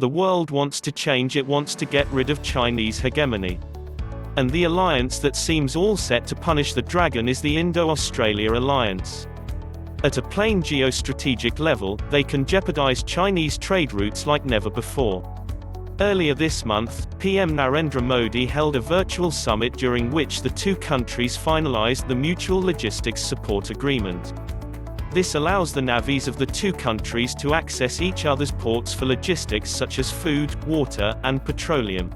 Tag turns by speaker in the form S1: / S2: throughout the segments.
S1: The world wants to change, it wants to get rid of Chinese hegemony. And the alliance that seems all set to punish the dragon is the Indo-Australia alliance. At a plain geostrategic level, they can jeopardize Chinese trade routes like never before. Earlier this month, PM Narendra Modi held a virtual summit during which the two countries finalized the Mutual Logistics Support Agreement. This allows the navies of the two countries to access each other's ports for logistics such as food, water, and petroleum.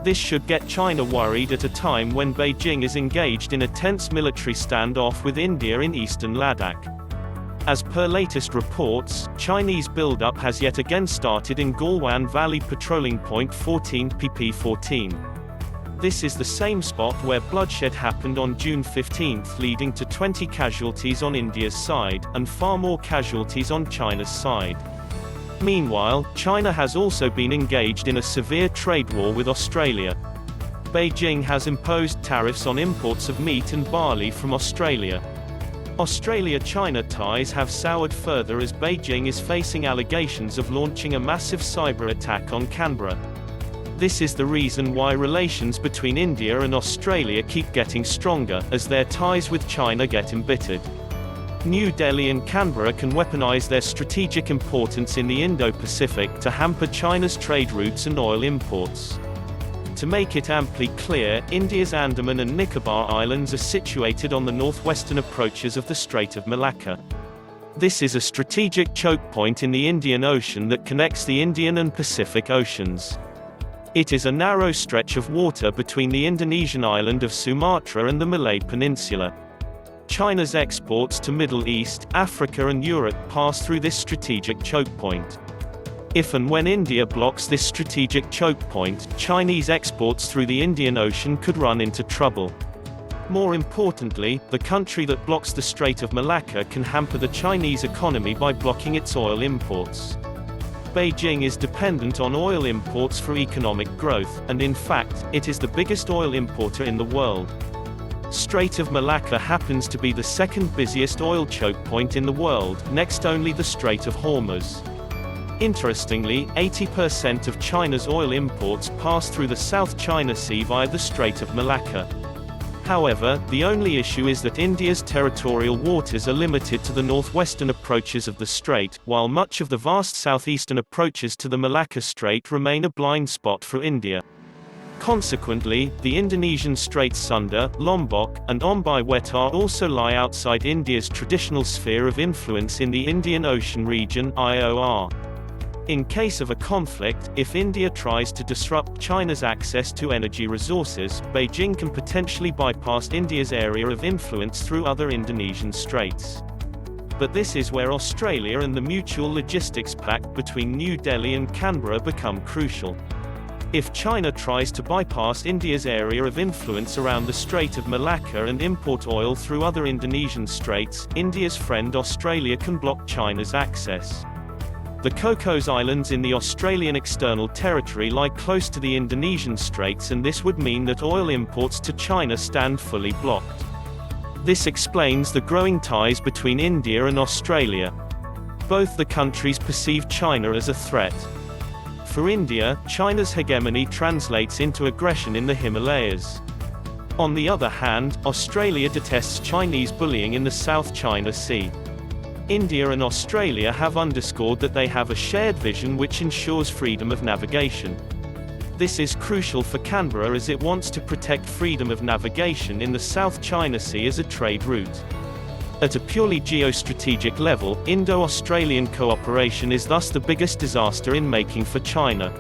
S1: This should get China worried at a time when Beijing is engaged in a tense military standoff with India in Eastern Ladakh. As per latest reports, Chinese buildup has yet again started in Galwan Valley Patrolling Point-14 (PP14). This is the same spot where bloodshed happened on June 15, leading to 20 casualties on India's side, and far more casualties on China's side. Meanwhile, China has also been engaged in a severe trade war with Australia. Beijing has imposed tariffs on imports of meat and barley from Australia. Australia-China ties have soured further as Beijing is facing allegations of launching a massive cyber attack on Canberra. This is the reason why relations between India and Australia keep getting stronger, as their ties with China get embittered. New Delhi and Canberra can weaponize their strategic importance in the Indo-Pacific to hamper China's trade routes and oil imports. To make it amply clear, India's Andaman and Nicobar Islands are situated on the northwestern approaches of the Strait of Malacca. This is a strategic choke point in the Indian Ocean that connects the Indian and Pacific Oceans. It is a narrow stretch of water between the Indonesian island of Sumatra and the Malay Peninsula. China's exports to Middle East, Africa and Europe pass through this strategic choke point. If and when India blocks this strategic choke point, Chinese exports through the Indian Ocean could run into trouble. More importantly, the country that blocks the Strait of Malacca can hamper the Chinese economy by blocking its oil imports. Beijing is dependent on oil imports for economic growth, and in fact, it is the biggest oil importer in the world. Strait of Malacca happens to be the second busiest oil choke point in the world, next only the Strait of Hormuz. Interestingly, 80% of China's oil imports pass through the South China Sea via the Strait of Malacca. However, the only issue is that India's territorial waters are limited to the northwestern approaches of the strait, while much of the vast southeastern approaches to the Malacca Strait remain a blind spot for India. Consequently, the Indonesian Straits Sunda, Lombok, and Ombai Wetar also lie outside India's traditional sphere of influence in the Indian Ocean region (IOR). In case of a conflict, if India tries to disrupt China's access to energy resources, Beijing can potentially bypass India's area of influence through other Indonesian straits. But this is where Australia and the Mutual Logistics Pact between New Delhi and Canberra become crucial. If China tries to bypass India's area of influence around the Strait of Malacca and import oil through other Indonesian straits, India's friend Australia can block China's access. The Cocos Islands in the Australian external territory lie close to the Indonesian straits, and this would mean that oil imports to China stand fully blocked. This explains the growing ties between India and Australia. Both the countries perceive China as a threat. For India, China's hegemony translates into aggression in the Himalayas. On the other hand, Australia detests Chinese bullying in the South China Sea. India and Australia have underscored that they have a shared vision which ensures freedom of navigation. This is crucial for Canberra as it wants to protect freedom of navigation in the South China Sea as a trade route. At a purely geostrategic level, Indo-Australian cooperation is thus the biggest disaster in making for China.